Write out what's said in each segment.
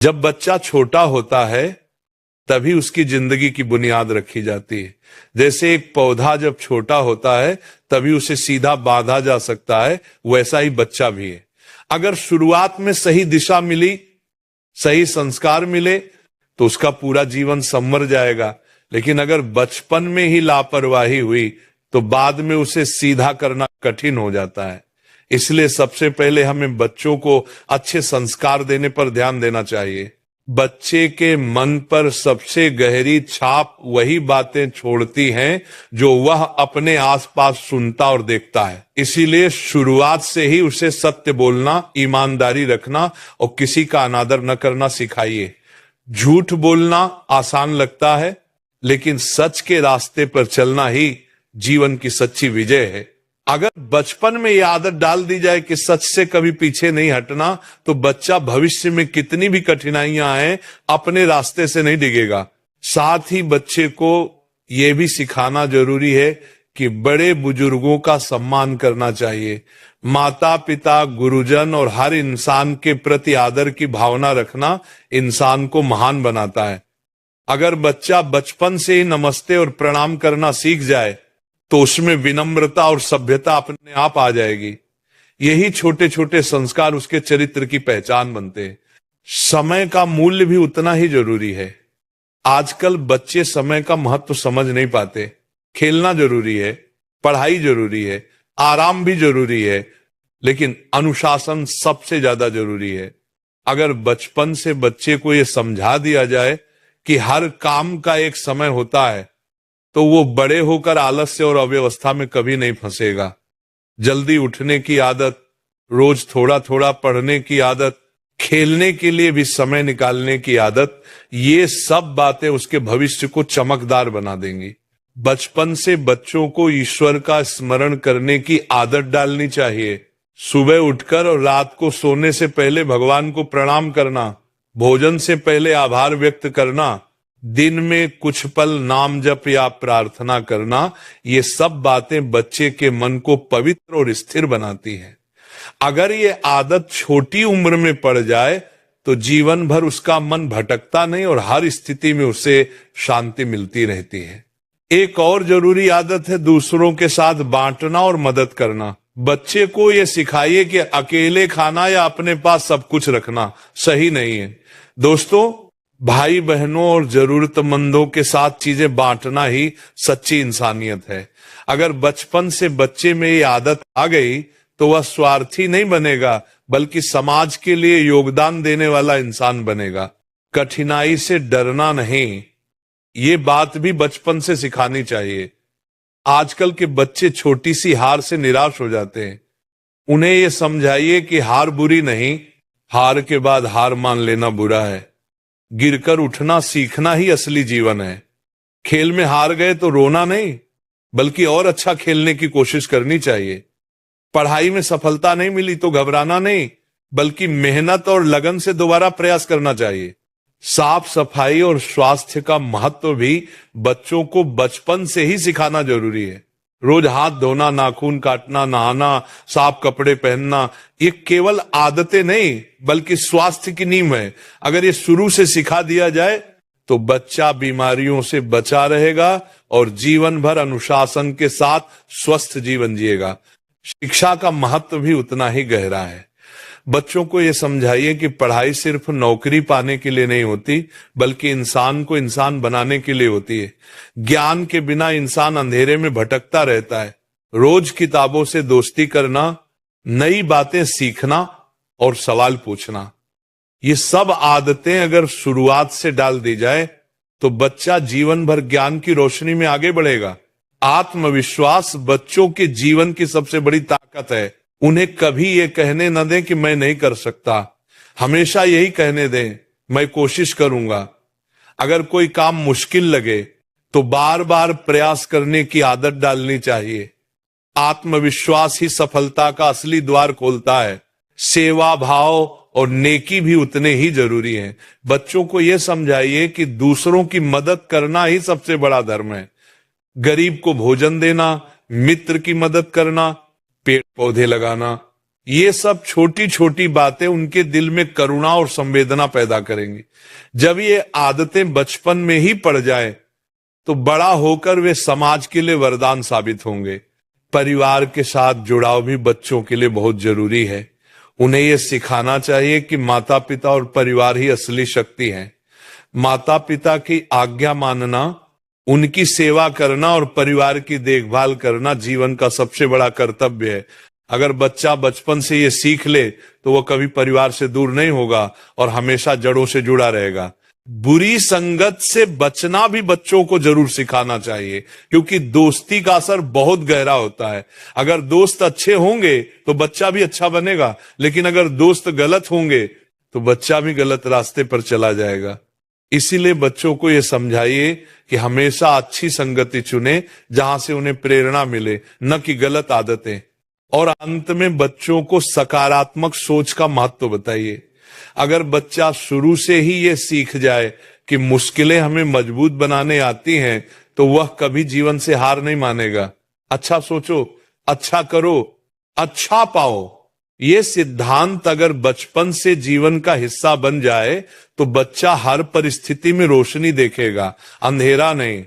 जब बच्चा छोटा होता है तभी उसकी जिंदगी की बुनियाद रखी जाती है। जैसे एक पौधा जब छोटा होता है तभी उसे सीधा बांधा जा सकता है, वैसा ही बच्चा भी है। अगर शुरुआत में सही दिशा मिली, सही संस्कार मिले तो उसका पूरा जीवन संवर जाएगा। लेकिन अगर बचपन में ही लापरवाही हुई तो बाद में उसे सीधा करना कठिन हो जाता है। इसलिए सबसे पहले हमें बच्चों को अच्छे संस्कार देने पर ध्यान देना चाहिए। बच्चे के मन पर सबसे गहरी छाप वही बातें छोड़ती हैं जो वह अपने आसपास सुनता और देखता है। इसीलिए शुरुआत से ही उसे सत्य बोलना, ईमानदारी रखना और किसी का अनादर न करना सिखाइए। झूठ बोलना आसान लगता है, लेकिन सच के रास्ते पर चलना ही जीवन की सच्ची विजय है। अगर बचपन में यह आदत डाल दी जाए कि सच से कभी पीछे नहीं हटना, तो बच्चा भविष्य में कितनी भी कठिनाइयां आए अपने रास्ते से नहीं डिगेगा। साथ ही बच्चे को यह भी सिखाना जरूरी है कि बड़े बुजुर्गों का सम्मान करना चाहिए। माता पिता, गुरुजन और हर इंसान के प्रति आदर की भावना रखना इंसान को महान बनाता है। अगर बच्चा बचपन से ही नमस्ते और प्रणाम करना सीख जाए तो उसमें विनम्रता और सभ्यता अपने आप आ जाएगी। यही छोटे छोटे संस्कार उसके चरित्र की पहचान बनते हैं। समय का मूल्य भी उतना ही जरूरी है। आजकल बच्चे समय का महत्व समझ नहीं पाते। खेलना जरूरी है, पढ़ाई जरूरी है, आराम भी जरूरी है, लेकिन अनुशासन सबसे ज्यादा जरूरी है। अगर बचपन से बच्चे को यह समझा दिया जाए कि हर काम का एक समय होता है, तो वो बड़े होकर आलस्य और अव्यवस्था में कभी नहीं फंसेगा। जल्दी उठने की आदत, रोज थोड़ा थोड़ा पढ़ने की आदत, खेलने के लिए भी समय निकालने की आदत, ये सब बातें उसके भविष्य को चमकदार बना देंगी। बचपन से बच्चों को ईश्वर का स्मरण करने की आदत डालनी चाहिए। सुबह उठकर और रात को सोने से पहले भगवान को प्रणाम करना, भोजन से पहले आभार व्यक्त करना, दिन में कुछ पल नाम जप या प्रार्थना करना, ये सब बातें बच्चे के मन को पवित्र और स्थिर बनाती हैं। अगर ये आदत छोटी उम्र में पड़ जाए तो जीवन भर उसका मन भटकता नहीं और हर स्थिति में उसे शांति मिलती रहती है। एक और जरूरी आदत है दूसरों के साथ बांटना और मदद करना। बच्चे को यह सिखाइए कि अकेले खाना या अपने पास सब कुछ रखना सही नहीं है। दोस्तों, भाई बहनों और जरूरतमंदों के साथ चीजें बांटना ही सच्ची इंसानियत है। अगर बचपन से बच्चे में ये आदत आ गई तो वह स्वार्थी नहीं बनेगा, बल्कि समाज के लिए योगदान देने वाला इंसान बनेगा। कठिनाई से डरना नहीं, ये बात भी बचपन से सिखानी चाहिए। आजकल के बच्चे छोटी सी हार से निराश हो जाते हैं। उन्हें ये समझाइए कि हार बुरी नहीं, हार के बाद हार मान लेना बुरा है। गिरकर उठना सीखना ही असली जीवन है। खेल में हार गए तो रोना नहीं, बल्कि और अच्छा खेलने की कोशिश करनी चाहिए। पढ़ाई में सफलता नहीं मिली तो घबराना नहीं, बल्कि मेहनत और लगन से दोबारा प्रयास करना चाहिए। साफ सफाई और स्वास्थ्य का महत्व भी बच्चों को बचपन से ही सिखाना जरूरी है। रोज हाथ धोना, नाखून काटना, नहाना, साफ कपड़े पहनना, ये केवल आदतें नहीं बल्कि स्वास्थ्य की नींव है। अगर ये शुरू से सिखा दिया जाए तो बच्चा बीमारियों से बचा रहेगा और जीवन भर अनुशासन के साथ स्वस्थ जीवन जिएगा। शिक्षा का महत्व भी उतना ही गहरा है। बच्चों को यह समझाइए कि पढ़ाई सिर्फ नौकरी पाने के लिए नहीं होती, बल्कि इंसान को इंसान बनाने के लिए होती है। ज्ञान के बिना इंसान अंधेरे में भटकता रहता है। रोज किताबों से दोस्ती करना, नई बातें सीखना और सवाल पूछना, ये सब आदतें अगर शुरुआत से डाल दी जाए तो बच्चा जीवन भर ज्ञान की रोशनी में आगे बढ़ेगा। आत्मविश्वास बच्चों के जीवन की सबसे बड़ी ताकत है। उन्हें कभी ये कहने न दें कि मैं नहीं कर सकता, हमेशा यही कहने दें, मैं कोशिश करूंगा। अगर कोई काम मुश्किल लगे तो बार बार प्रयास करने की आदत डालनी चाहिए। आत्मविश्वास ही सफलता का असली द्वार खोलता है। सेवा भाव और नेकी भी उतने ही जरूरी हैं। बच्चों को यह समझाइए कि दूसरों की मदद करना ही सबसे बड़ा धर्म है। गरीब को भोजन देना, मित्र की मदद करना, पेड़ पौधे लगाना, ये सब छोटी छोटी बातें उनके दिल में करुणा और संवेदना पैदा करेंगी। जब ये आदतें बचपन में ही पड़ जाए तो बड़ा होकर वे समाज के लिए वरदान साबित होंगे। परिवार के साथ जुड़ाव भी बच्चों के लिए बहुत जरूरी है। उन्हें यह सिखाना चाहिए कि माता पिता और परिवार ही असली शक्ति है। माता पिता की आज्ञा मानना, उनकी सेवा करना और परिवार की देखभाल करना जीवन का सबसे बड़ा कर्तव्य है। अगर बच्चा बचपन से ये सीख ले तो वह कभी परिवार से दूर नहीं होगा और हमेशा जड़ों से जुड़ा रहेगा। बुरी संगत से बचना भी बच्चों को जरूर सिखाना चाहिए, क्योंकि दोस्ती का असर बहुत गहरा होता है। अगर दोस्त अच्छे होंगे तो बच्चा भी अच्छा बनेगा, लेकिन अगर दोस्त गलत होंगे तो बच्चा भी गलत रास्ते पर चला जाएगा। इसीलिए बच्चों को यह समझाइए कि हमेशा अच्छी संगति चुने जहां से उन्हें प्रेरणा मिले, न कि गलत आदतें। और अंत में बच्चों को सकारात्मक सोच का महत्व बताइए। अगर बच्चा शुरू से ही ये सीख जाए कि मुश्किलें हमें मजबूत बनाने आती हैं, तो वह कभी जीवन से हार नहीं मानेगा। अच्छा सोचो, अच्छा करो, अच्छा पाओ। ये सिद्धांत अगर बचपन से जीवन का हिस्सा बन जाए तो बच्चा हर परिस्थिति में रोशनी देखेगा, अंधेरा नहीं।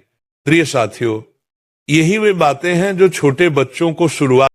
प्रिय साथियों, यही वे बातें हैं जो छोटे बच्चों को शुरुआत